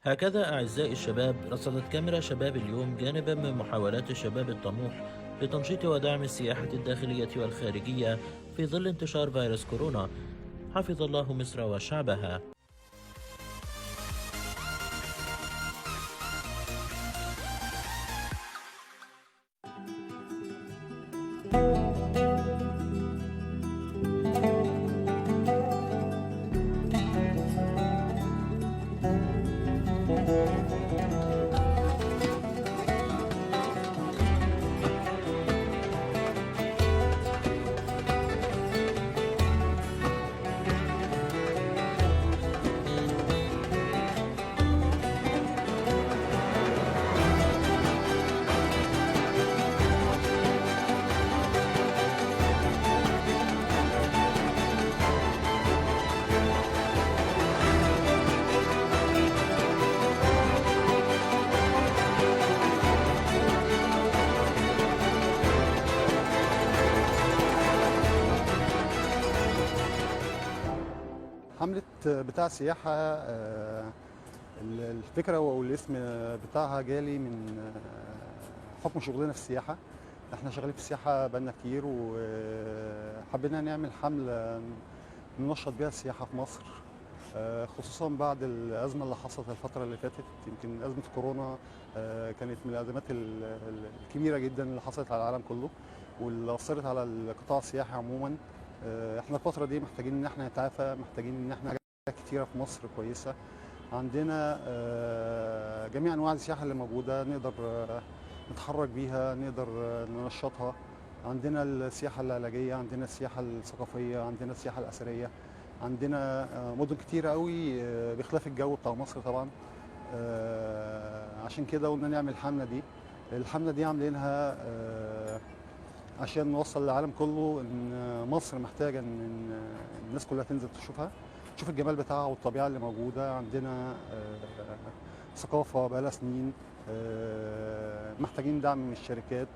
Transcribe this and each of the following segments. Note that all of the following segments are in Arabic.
هكذا أعزائي الشباب رصدت كاميرا شباب اليوم جانبا من محاولات الشباب الطموح لتنشيط ودعم السياحة الداخلية والخارجية في ظل انتشار فيروس كورونا. حفظ الله مصر وشعبها. حملة بتاع سياحة، الفكرة والاسم بتاعها جالي من حكم شغلنا في السياحة. احنا شغالين في السياحة بقالنا كتير، وحبينا نعمل حملة ننشط بيها السياحة في مصر، خصوصا بعد الأزمة اللي حصلت الفترة اللي فاتت. يمكن أزمة كورونا كانت من الأزمات الكبيرة جدا اللي حصلت على العالم كله، واللي أثرت على القطاع السياحي عموما. احنا الفترة دي محتاجين ان احنا نتعافى، محتاجين ان احنا حاجات كتيرة في مصر كويسة. عندنا جميع انواع السياحة اللي موجودة نقدر نتحرك بيها، نقدر ننشطها. عندنا السياحة العلاجية، عندنا السياحة الثقافية، عندنا السياحة الأثرية، عندنا مدن كتيرة قوي بخلاف الجو بتاع مصر طبعا. عشان كده قلنا نعمل الحملة دي عاملينها عشان نوصل للعالم كله ان مصر محتاجه ان الناس كلها تنزل تشوفها، تشوف الجمال بتاعها والطبيعه اللي موجوده عندنا. ثقافه بقالها سنين، محتاجين دعم من الشركات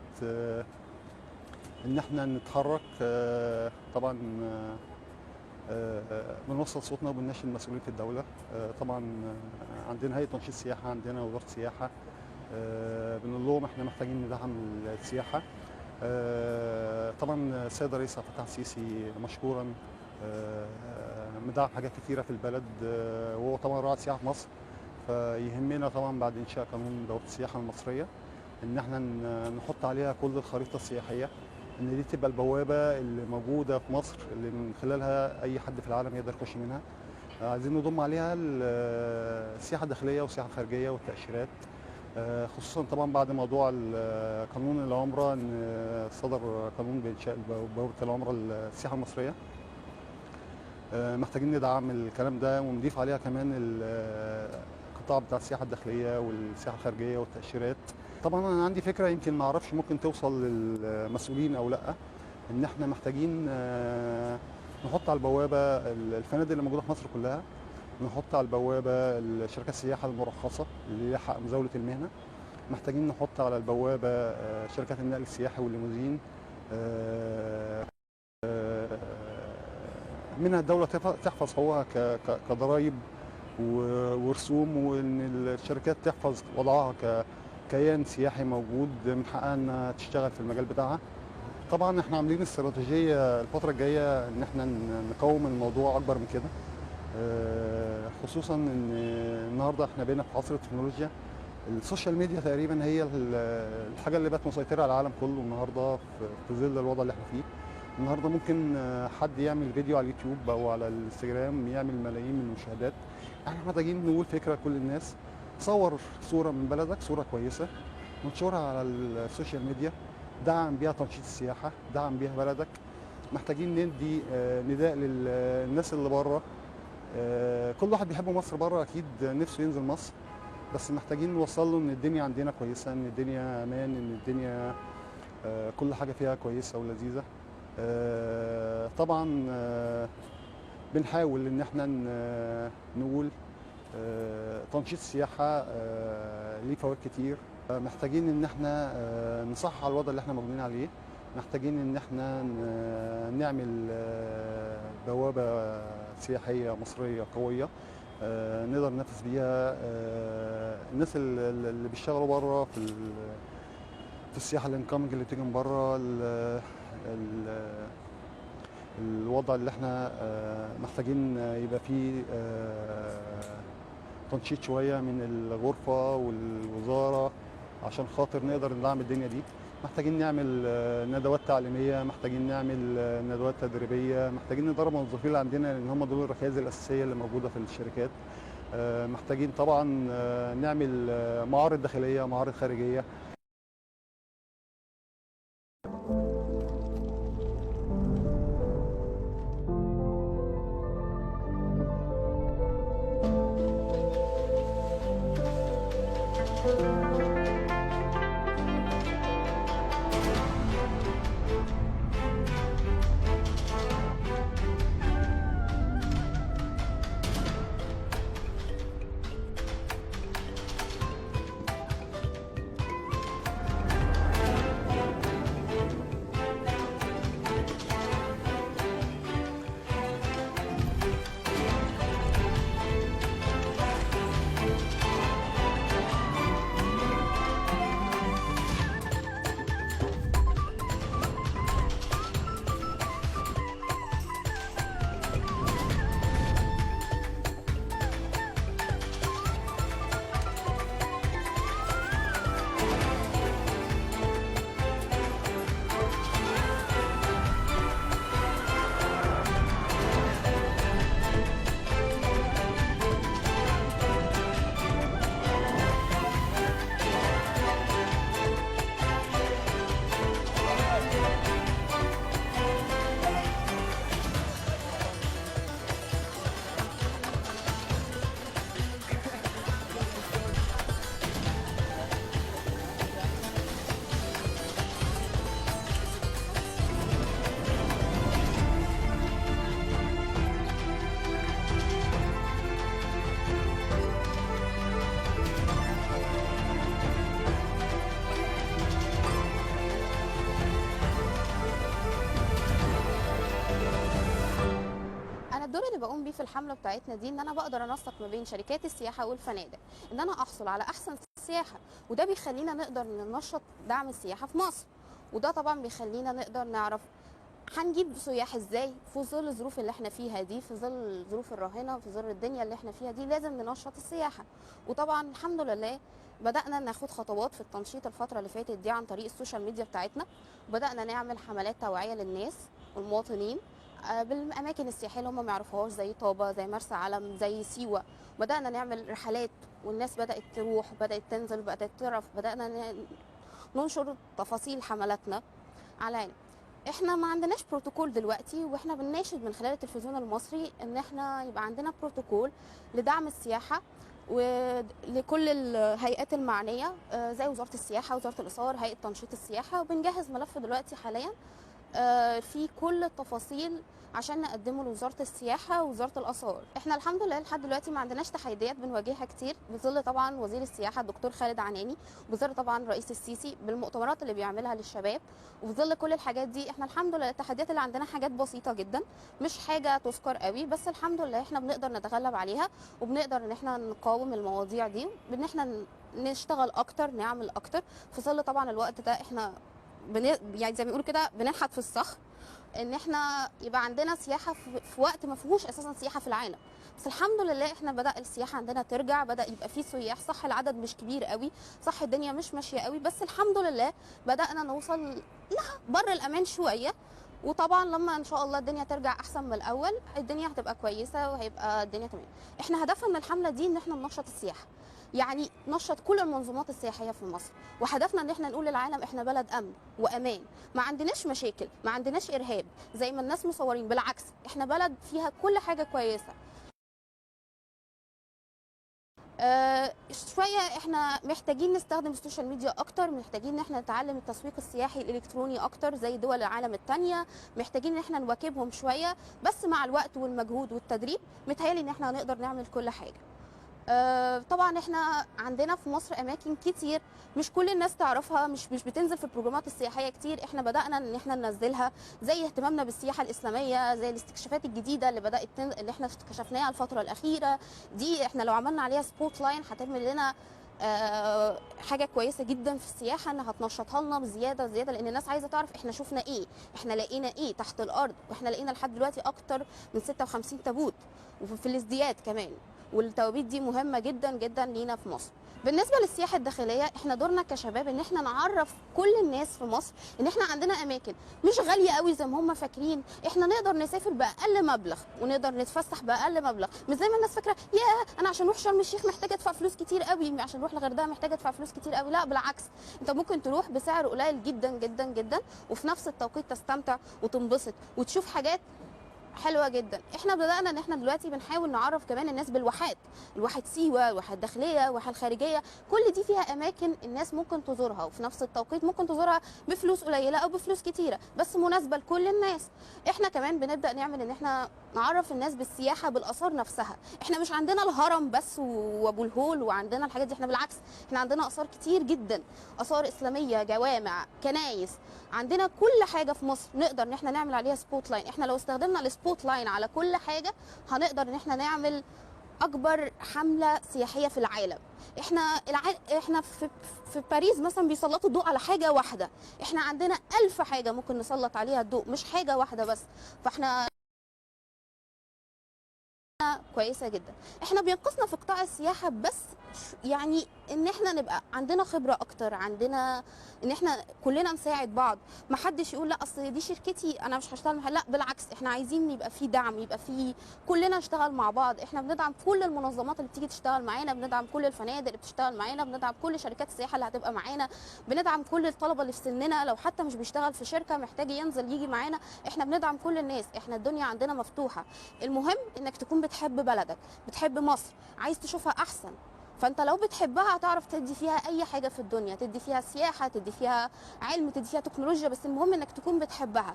ان احنا نتحرك. طبعا بنوصل صوتنا وبنناشد المسؤولين في الدوله. طبعا عندنا هيئه تنشيط سياحه، عندنا وزاره سياحه، بنقول لهم احنا محتاجين ندعم السياحه. طبعا السيد الرئيس عبد الفتاح السيسي مشكورا مدعم حاجات كثيره في البلد، وهو طبعا رائد سياحه في مصر. فيهمنا طبعا بعد انشاء قانون دوله السياحه المصريه ان احنا نحط عليها كل الخريطه السياحيه، ان دي تبقى البوابه اللي موجوده في مصر اللي من خلالها اي حد في العالم يقدر يخش منها. عايزين نضم عليها السياحه الداخليه والسياحه الخارجيه والتاشيرات، خصوصا طبعا بعد موضوع قانون العمره، ان صدر قانون بانشاء بوابه العمره السياحه المصريه. محتاجين ندعم الكلام ده ونضيف عليها كمان القطاع بتاع السياحه الداخليه والسياحه الخارجيه والتاشيرات. طبعا انا عندي فكره يمكن ما اعرفش ممكن توصل للمسؤولين او لا، ان احنا محتاجين نحط على البوابه الفنادق اللي موجوده في مصر كلها، نحط على البوابه الشركات السياحه المرخصه اللي ليها حق مزاوله المهنه، محتاجين نحط على البوابه شركات النقل السياحي والليموزين. منها الدوله تحفظ حقوقها كضرائب ورسوم، وان الشركات تحفظ وضعها ككيان سياحي موجود من حقها انها تشتغل في المجال بتاعها. طبعا احنا عاملين استراتيجيه الفتره الجايه ان احنا نقوم الموضوع اكبر من كده، خصوصا ان النهارده احنا بقينا في عصر التكنولوجيا. السوشيال ميديا تقريبا هي الحاجه اللي بقت مسيطره على العالم كله النهارده في ظل الوضع اللي احنا فيه. النهارده ممكن حد يعمل فيديو على اليوتيوب او على الانستجرام يعمل ملايين من المشاهدات. احنا محتاجين نقول فكره لكل الناس، صور صوره من بلدك، صوره كويسه، وانشرها على السوشيال ميديا، دعم بيها تنشيط السياحه، دعم بيها بلدك. محتاجين ندي نداء للناس اللي بره. كل واحد بيحب مصر بره اكيد نفسه ينزل مصر، بس محتاجين نوصل له ان الدنيا عندنا كويسه، ان الدنيا امان، ان الدنيا كل حاجه فيها كويسه ولذيذه. طبعا بنحاول ان احنا نقول تنشيط السياحه ليه فوائد كتير. محتاجين ان احنا نصحح الوضع اللي احنا موجودين عليه، محتاجين ان احنا نعمل بوابة سياحية مصرية قوية نقدر ننافس بيها الناس اللي بيشتغلوا بره في السياحة الانكمنج اللي بتيجي من بره. الوضع اللي احنا محتاجين يبقى فيه تنشيط شوية من الغرفة والوزارة عشان خاطر نقدر ندعم الدنيا دي. محتاجين نعمل ندوات تعليمية، محتاجين نعمل ندوات تدريبية، محتاجين ندرب الموظفين اللي عندنا لأن هم دول الركائز الأساسية اللي موجودة في الشركات. محتاجين طبعا نعمل معارض داخلية، معارض خارجية. الدور اللي بقوم بيه في الحمله بتاعتنا دي ان انا بقدر انسق ما بين شركات السياحه والفنادق ان انا احصل على احسن سياحه، وده بيخلينا نقدر ننشط دعم السياحه في مصر، وده طبعا بيخلينا نقدر نعرف هنجيب سياح ازاي في ظل الظروف اللي احنا فيها دي، في ظل الظروف الراهنه، في ظل الدنيا اللي احنا فيها دي لازم ننشط السياحه. وطبعا الحمد لله بدأنا ناخد خطوات في التنشيط الفترة اللي فاتت دي عن طريق السوشيال ميديا بتاعتنا، وبدأنا نعمل حملات توعية للناس والمواطنين بالاماكن السياحيه اللي هم ما يعرفوهاش زي طابه، زي مرسى علم، زي سيوه. بدانا نعمل رحلات والناس بدات تروح، بدات تنزل، بدات تعرف، بدانا ننشر تفاصيل حملاتنا على العالم. احنا ما عندناش بروتوكول دلوقتي، واحنا بنناشد من خلال التلفزيون المصري ان احنا يبقى عندنا بروتوكول لدعم السياحه ولكل الهيئات المعنيه زي وزاره السياحه، وزاره الاثار، هيئه تنشيط السياحه، وبنجهز ملف دلوقتي حاليا في كل التفاصيل عشان نقدمه لوزاره السياحه ووزاره الاثار. احنا الحمد لله لحد دلوقتي ما عندناش تحديات بنواجهها كتير بظل طبعا وزير السياحه الدكتور خالد عناني، وبظل طبعا الرئيس السيسي بالمؤتمرات اللي بيعملها للشباب، وبظل كل الحاجات دي احنا الحمد لله التحديات اللي عندنا حاجات بسيطه جدا، مش حاجه تذكر قوي، بس الحمد لله احنا بنقدر نتغلب عليها، وبنقدر ان احنا نقاوم المواضيع دي، بان احنا نشتغل اكتر، نعمل اكتر في ظل طبعا الوقت ده احنا يعني زي ما بيقولوا كده بننحت في الصخر ان احنا يبقى عندنا سياحه في وقت ما فيهوش اساسا سياحه في العالم. بس الحمد لله احنا بدا السياحه عندنا ترجع، بدا يبقى في سياح، صح العدد مش كبير قوي، صح الدنيا مش ماشيه قوي، بس الحمد لله بدانا نوصل لها بر الامان شويه. وطبعا لما ان شاء الله الدنيا ترجع احسن من الاول الدنيا هتبقى كويسه وهيبقى الدنيا تمام. احنا هدفنا من الحمله دي ان احنا ننشط السياحه، يعني نشط كل المنظومات السياحيه في مصر، وهدفنا ان احنا نقول للعالم احنا بلد امن وامان، ما عندناش مشاكل، ما عندناش ارهاب زي ما الناس مصورين، بالعكس احنا بلد فيها كل حاجه كويسه. شويه احنا محتاجين نستخدم السوشيال ميديا اكتر، محتاجين ان احنا نتعلم التسويق السياحي الالكتروني اكتر زي دول العالم الثانيه، محتاجين ان احنا نواكبهم شويه، بس مع الوقت والمجهود والتدريب متهيألي ان احنا هنقدر نعمل كل حاجه. طبعا احنا عندنا في مصر اماكن كتير مش كل الناس تعرفها، مش بتنزل في البروجرامات السياحيه كتير. احنا بدانا ان احنا ننزلها، زي اهتمامنا بالسياحه الاسلاميه، زي الاستكشافات الجديده اللي احنا اكتشفناها الفتره الاخيره دي. احنا لو عملنا عليها سبوت لاين هتعمل لنا حاجه كويسه جدا في السياحه، انها هتنشطها لنا بزياده زياده، لان الناس عايزه تعرف احنا شفنا ايه، احنا لقينا ايه تحت الارض. واحنا لقينا لحد دلوقتي اكتر من 56 تابوت، وفي الازدياد كمان. والتوابيت دي مهمه جدا جدا لينا في مصر. بالنسبه للسياحه الداخليه، احنا دورنا كشباب ان احنا نعرف كل الناس في مصر ان احنا عندنا اماكن مش غاليه قوي زي ما هم فاكرين. احنا نقدر نسافر باقل مبلغ، ونقدر نتفسح باقل مبلغ، مش زي ما الناس فاكره يا انا عشان اروح شرم الشيخ محتاجه ادفع فلوس كتير قوي، عشان اروح الغردقه محتاجه ادفع فلوس كتير قوي. لا بالعكس، انت ممكن تروح بسعر قليل جدا جدا جدا، وفي نفس التوقيت تستمتع وتنبسط وتشوف حاجات حلوه جدا. احنا بدانا ان احنا دلوقتي بنحاول نعرف كمان الناس بالواحات، الواحات سيوه، الواحات الداخليه، الواحات الخارجيه، كل دي فيها اماكن الناس ممكن تزورها، وفي نفس التوقيت ممكن تزورها بفلوس قليله او بفلوس كتيره، بس مناسبه لكل الناس. احنا كمان بنبدا نعمل ان احنا نعرف الناس بالسياحه بالاثار نفسها. احنا مش عندنا الهرم بس وابو الهول وعندنا الحاجات دي، احنا بالعكس احنا عندنا اثار كتير جدا، اثار اسلاميه، جوامع، كنايس، عندنا كل حاجه في مصر نقدر ان احنا نعمل عليها سبوت لاين. احنا لو استخدمنا السبوت لاين على كل حاجه هنقدر ان احنا نعمل اكبر حمله سياحيه في العالم. احنا في باريس مثلا بيسلطوا الضوء على حاجه واحده، احنا عندنا 1000 حاجه ممكن نسلط عليها الضوء، مش حاجه واحده بس. فاحنا كويسه جدا. احنا بينقصنا في قطاع السياحه بس يعني ان احنا نبقى عندنا خبره اكتر، عندنا ان احنا كلنا نساعد بعض. ما حدش يقول لا اصل دي شركتي انا مش هشتغل معاها، لا بالعكس احنا عايزين يبقى في دعم، يبقى في كلنا نشتغل مع بعض. احنا بندعم كل المنظمات اللي بتيجي تشتغل معانا، بندعم كل الفنادق اللي بتشتغل معانا، بندعم كل شركات السياحه اللي هتبقى معانا، بندعم كل الطلبه اللي في سننا، لو حتى مش بيشتغل في شركه محتاج ينزل يجي معانا، احنا بندعم كل الناس. احنا الدنيا عندنا مفتوحه. المهم انك تكون بتحب بلدك، بتحب مصر، عايز تشوفها احسن. فانت لو بتحبها هتعرف تدي فيها اي حاجه في الدنيا، تدي فيها سياحه، تدي فيها علم، تدي فيها تكنولوجيا، بس المهم انك تكون بتحبها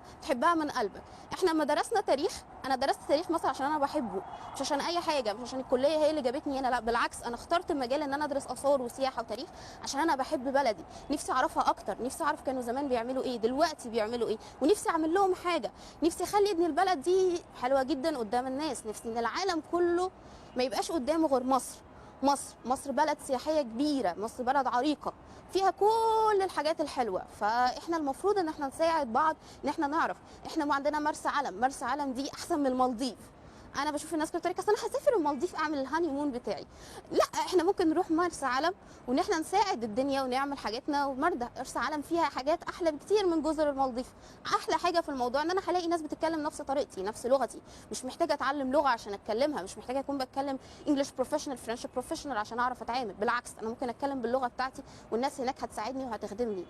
من قلبك. احنا لما درسنا تاريخ، انا درست تاريخ مصر عشان انا بحبه، مش عشان اي حاجه، مش عشان الكليه هي اللي جابتني هنا، لا بالعكس انا اخترت المجال ان انا ادرس اثار وسياحه وتاريخ عشان انا بحب بلدي، نفسي اعرفها اكتر، نفسي اعرف كانوا زمان بيعملوا ايه، دلوقتي بيعملوا ايه، ونفسي اعمل لهم حاجه، نفسي اخلي ان البلد دي حلوه جدا قدام الناس، نفسي ان العالم كله ما يبقاش قدامه غير مصر. مصر بلد سياحيه كبيره، مصر بلد عريقه فيها كل الحاجات الحلوه. فاحنا المفروض ان احنا نساعد بعض، ان احنا نعرف. احنا عندنا مرسى علم دي احسن من المالديف. انا بشوف الناس كتير انا هسافر المالديف اعمل الهاني مون بتاعي، لا احنا ممكن نروح مرسى علم وان احنا نساعد الدنيا ونعمل حاجاتنا. مرسى علم فيها حاجات احلى بكتير من جزر المالديف. احلى حاجه في الموضوع ان انا هلاقي ناس بتتكلم نفس طريقتي، نفس لغتي، مش محتاجه اتعلم لغه عشان اتكلمها، مش محتاجه اكون بتكلم انجلش بروفيشنال، فرنش بروفيشنال عشان اعرف اتعامل. بالعكس انا ممكن اتكلم باللغه بتاعتي والناس هناك هتساعدني وهتخدمني.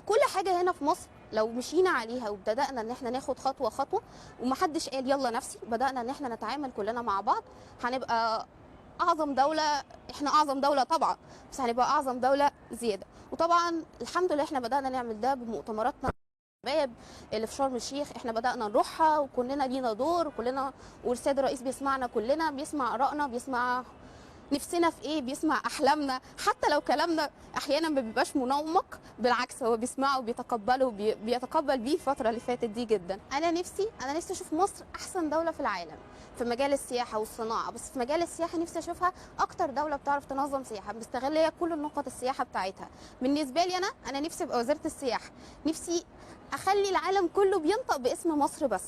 كل حاجه هنا في مصر لو مشينا عليها وبدأنا ان احنا ناخد خطوه خطوه، ومحدش قال يلا نفسي، بدأنا ان احنا نتعامل كلنا مع بعض، هنبقى اعظم دوله. احنا اعظم دوله طبعا، بس هنبقى اعظم دوله زياده. وطبعا الحمد لله احنا بدأنا نعمل ده بمؤتمراتنا الشباب اللي في شرم الشيخ، احنا بدأنا نروحها وكلنا لينا دور، وكلنا والسيد الرئيس بيسمعنا، كلنا بيسمع آرائنا، بيسمع نفسنا في ايه، بيسمع احلامنا، حتى لو كلامنا احيانا ما بيبقاش منمق، بالعكس هو بيسمعه وبيتقبله بيتقبل بيه الفتره اللي فاتت دي جدا. انا نفسي اشوف مصر احسن دوله في العالم في مجال السياحه والصناعه، بس في مجال السياحه نفسي اشوفها اكتر دوله بتعرف تنظم سياحه مستغله كل نقط السياحه بتاعتها. بالنسبه لي انا نفسي ابقى وزيره السياحه، نفسي اخلي العالم كله بينطق باسم مصر بس.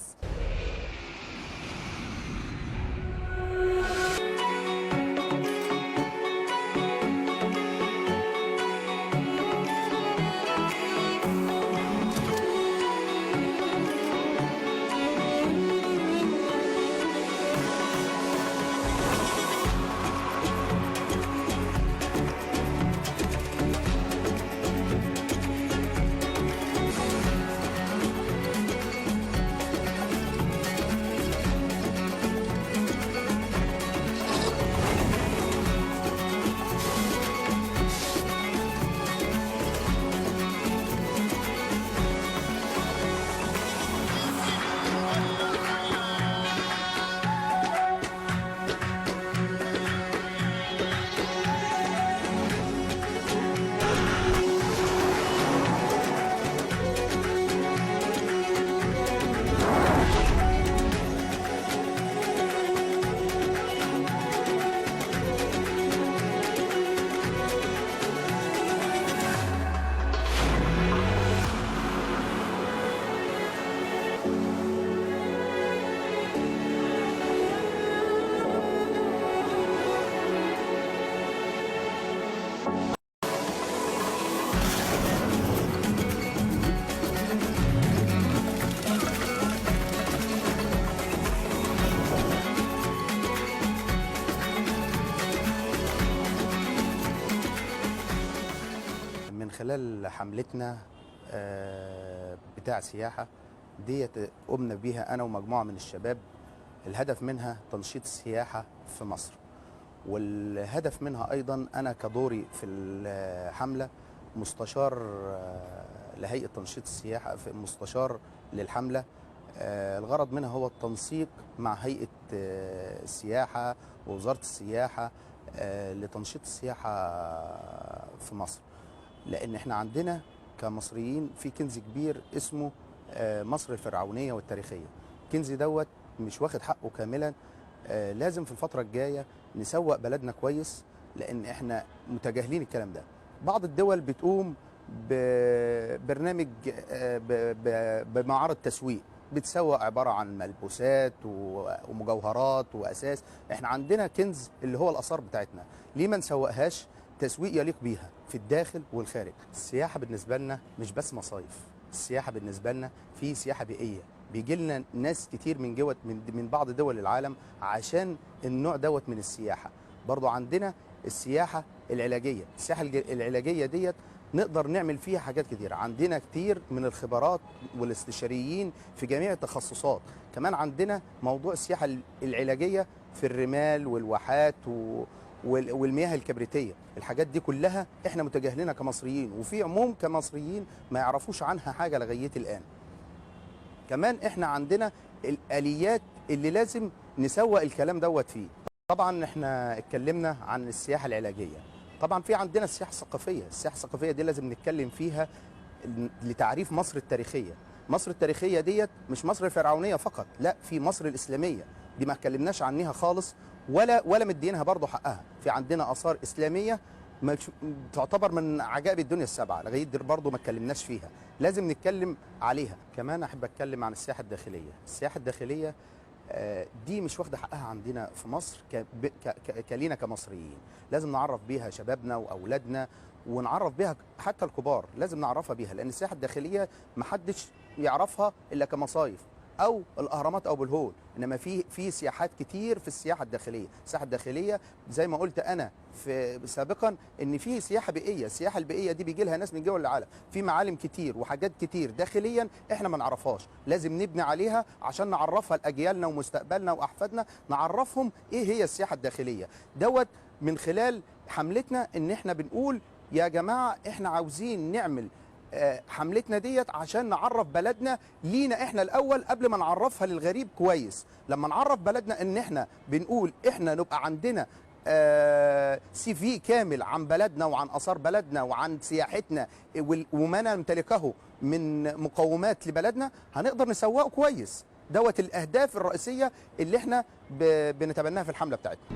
خلال حملتنا بتاع سياحة ديت قمنا بيها أنا ومجموعة من الشباب. الهدف منها تنشيط السياحة في مصر، والهدف منها أيضا أنا كدوري في الحملة مستشار لهيئة تنشيط السياحة، في مستشار للحملة. الغرض منها هو التنسيق مع هيئة السياحة ووزارة السياحة لتنشيط السياحة في مصر، لأن احنا عندنا كمصريين في كنز كبير اسمه مصر الفرعونية والتاريخية. الكنز دوت مش واخد حقه كاملا. لازم في الفترة الجاية نسوق بلدنا كويس، لأن احنا متجاهلين الكلام ده. بعض الدول بتقوم ببرنامج بمعارض تسويق، بتسوق عبارة عن ملبوسات ومجوهرات وأساس. احنا عندنا كنز اللي هو الآثار بتاعتنا، ليه ما نسوقهاش تسويق يليق بيها في الداخل والخارج؟ السياحة بالنسبة لنا مش بس مصايف، السياحة بالنسبة لنا في سياحة بيئية. بيجي لنا ناس كتير من بعض دول العالم عشان النوع دوت من السياحة. برضو عندنا السياحة العلاجية. السياحة العلاجية ديت نقدر نعمل فيها حاجات كتير. عندنا كتير من الخبرات والاستشاريين في جميع التخصصات. كمان عندنا موضوع السياحة العلاجية في الرمال والواحات والمياه الكبريتية. الحاجات دي كلها احنا متجاهلينها كمصريين، وفي عموم كمصريين ما يعرفوش عنها حاجة لغاية الآن. كمان احنا عندنا الآليات اللي لازم نسوق الكلام دوت فيه. طبعا احنا اتكلمنا عن السياحة العلاجية. طبعا في عندنا السياحة الثقافية. السياحة الثقافية دي لازم نتكلم فيها لتعريف مصر التاريخية. مصر التاريخية ديت مش مصر الفرعونية فقط، لا، في مصر الإسلامية دي ما اتكلمناش عنها خالص ولا مدينها برضه حقها. في عندنا آثار إسلامية تعتبر من عجائب الدنيا السبعة، لغاية دي برضه ما اتكلمناش فيها، لازم نتكلم عليها. كمان أحب أتكلم عن السياحة الداخلية. السياحة الداخلية دي مش واخده حقها عندنا في مصر كلينا كمصريين. لازم نعرف بيها شبابنا واولادنا، ونعرف بيها حتى الكبار، لازم نعرفها بيها، لان السياحه الداخليه محدش يعرفها الا كمصايف او الاهرامات او ابو الهول. انما في سياحات كتير في السياحه الداخليه. السياحه الداخليه زي ما قلت انا سابقا ان في سياحه بيئيه. السياحه البيئيه دي بيجي لها ناس من دول العالم، في معالم كتير وحاجات كتير داخليا احنا ما نعرفهاش، لازم نبني عليها عشان نعرفها لاجيالنا ومستقبلنا واحفادنا، نعرفهم ايه هي السياحه الداخليه دوت. من خلال حملتنا ان احنا بنقول يا جماعه احنا عاوزين نعمل حملتنا ديت عشان نعرف بلدنا لينا احنا الاول قبل ما نعرفها للغريب كويس. لما نعرف بلدنا ان احنا بنقول احنا نبقى عندنا سي في كامل عن بلدنا وعن اثار بلدنا وعن سياحتنا وما نمتلكه من مقومات لبلدنا، هنقدر نسوقه كويس. دوت الاهداف الرئيسيه اللي احنا بنتبناها في الحمله بتاعتنا.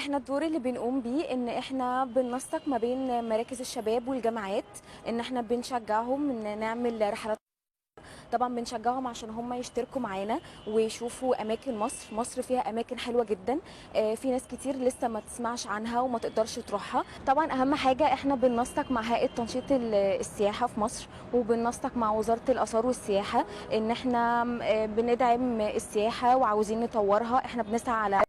احنا الدور اللي بنقوم بيه ان احنا بننسق ما بين مراكز الشباب والجامعات، ان احنا بنشجعهم ان نعمل رحلات. طبعا بنشجعهم عشان هم يشتركوا معانا ويشوفوا اماكن مصر. مصر فيها اماكن حلوه جدا، في ناس كتير لسه ما تسمعش عنها وما تقدرش تروحها. طبعا اهم حاجه احنا بننسق مع هيئه تنشيط السياحه في مصر، وبننسق مع وزاره الاثار والسياحه ان احنا بندعم السياحه وعاوزين نطورها. احنا بنسعى على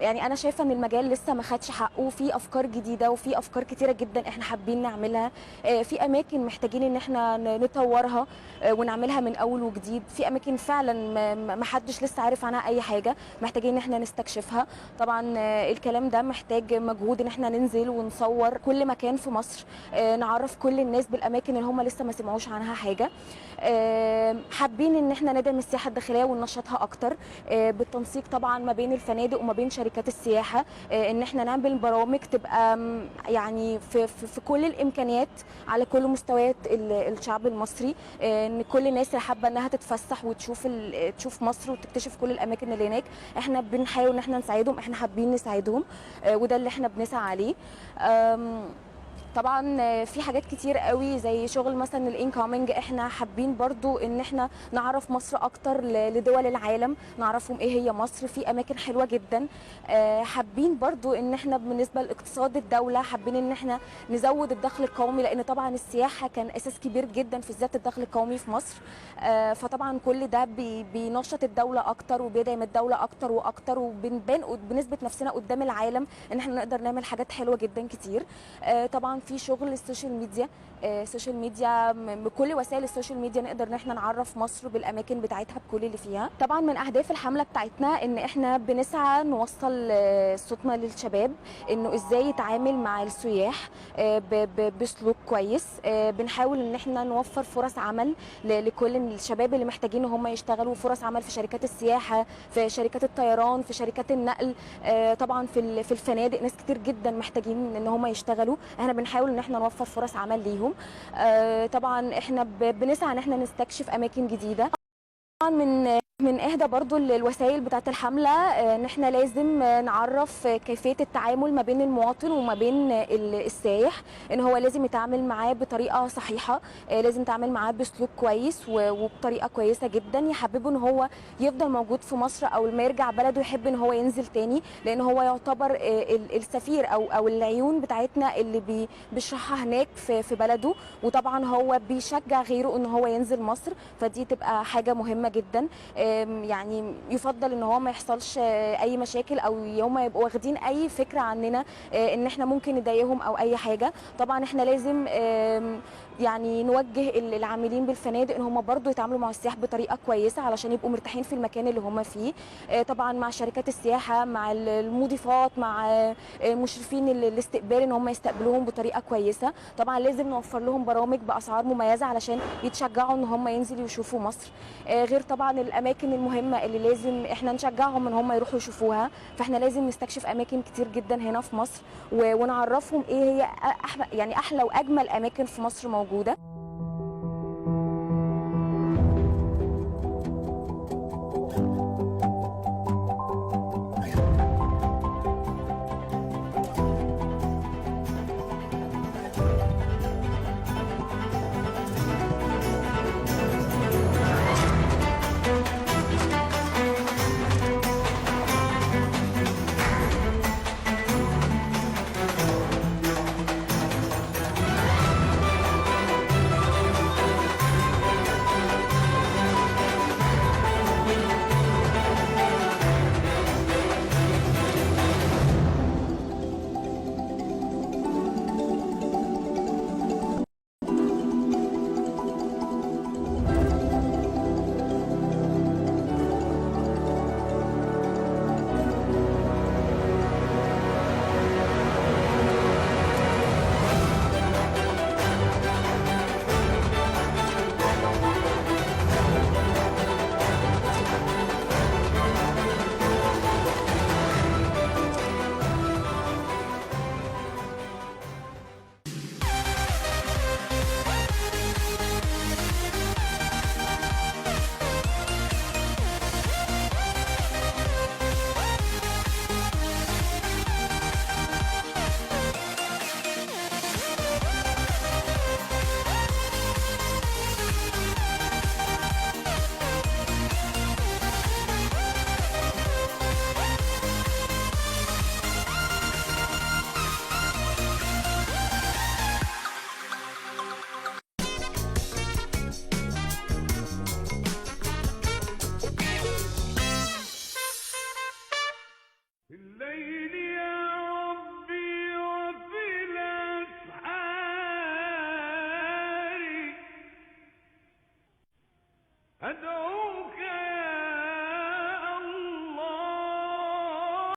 يعني انا شايفه ان المجال لسه ما خدش حقه، في افكار جديده وفي افكار كتيره جدا احنا حابين نعملها. في اماكن محتاجين ان احنا نطورها ونعملها من اول وجديد. في اماكن فعلا ما حدش لسه عارف عنها اي حاجه، محتاجين ان احنا نستكشفها. طبعا الكلام ده محتاج مجهود ان احنا ننزل ونصور كل مكان في مصر، نعرف كل الناس بالاماكن اللي هم لسه ما سمعوش عنها حاجه. حابين ان احنا ندعم السياحه الداخليه وننشطها اكتر بالتنسيق طبعا ما بين الفنادق وما بين شركات السياحه، ان احنا نعمل برامج تبقى يعني في كل الامكانيات على كل مستويات الشعب المصري، ان كل الناس اللي حابه انها تتفسح وتشوف مصر وتكتشف كل الاماكن اللي هناك. احنا بنحاول ان احنا نساعدهم، احنا حابين نساعدهم، وده اللي احنا بنسعى عليه. طبعا في حاجات كتير قوي زي شغل مثلا الانكومينج. احنا حابين برضو ان احنا نعرف مصر اكتر لدول العالم، نعرفهم ايه هي مصر. في اماكن حلوه جدا. حابين برضو ان احنا بالنسبه لاقتصاد الدوله حابين ان احنا نزود الدخل القومي، لان طبعا السياحه كان اساس كبير جدا في زياده الدخل القومي في مصر. فطبعا كل ده بينشط الدوله اكتر وبيدعم الدوله اكتر واكتر، وبنثبت نفسنا قدام العالم ان احنا نقدر نعمل حاجات حلوه جدا كتير. طبعا في شغل السوشيال ميديا. السوشيال ميديا بكل وسائل السوشيال ميديا نقدر ان احنا نعرف مصر بالاماكن بتاعتها بكل اللي فيها. طبعا من اهداف الحمله بتاعتنا ان احنا بنسعى نوصل صوتنا للشباب انه ازاي يتعامل مع السياح بسلوك كويس. بنحاول ان احنا نوفر فرص عمل لكل الشباب اللي محتاجين ان هم يشتغلوا، فرص عمل في شركات السياحه، في شركات الطيران، في شركات النقل، طبعا في الفنادق. ناس كتير جدا محتاجين ان هم يشتغلوا، احنا بنحاول ان احنا نوفر فرص عمل ليهم. طبعا احنا بنسعى ان احنا نستكشف اماكن جديده. طبعا من احدى برضو الوسائل بتاعه الحمله ان احنا لازم نعرف كيفيه التعامل ما بين المواطن وما بين السائح، ان هو لازم يتعامل معاه بطريقه صحيحه، لازم يتعامل معاه باسلوب كويس وبطريقه كويسه جدا، يحببه ان هو يفضل موجود في مصر، او لما يرجع بلده يحب ان هو ينزل تاني، لان هو يعتبر السفير او العيون بتاعتنا اللي بيشرحها هناك في بلده. وطبعا هو بيشجع غيره ان هو ينزل مصر، فدي تبقى حاجه مهمه جدا. يعني يفضل ان هو ما يحصلش اي مشاكل، او هم يبقوا واخدين اي فكره عننا ان احنا ممكن نضايقهم او اي حاجه. طبعا احنا لازم يعني نوجه العاملين بالفنادق ان هم برضو يتعاملوا مع السياح بطريقه كويسه علشان يبقوا مرتاحين في المكان اللي هم فيه. طبعا مع شركات السياحه، مع المضيفات، مع مشرفين الاستقبال ان هم يستقبلوهم بطريقه كويسه. طبعا لازم نوفر لهم برامج باسعار مميزه علشان يتشجعوا ان هم ينزلوا يشوفوا مصر. غير طبعا الاماكن المهمه اللي لازم احنا نشجعهم ان هم يروحوا يشوفوها. فاحنا لازم نستكشف اماكن كتير جدا هنا في مصر ونعرفهم ايه هي يعني احلى واجمل اماكن في مصر موجوده.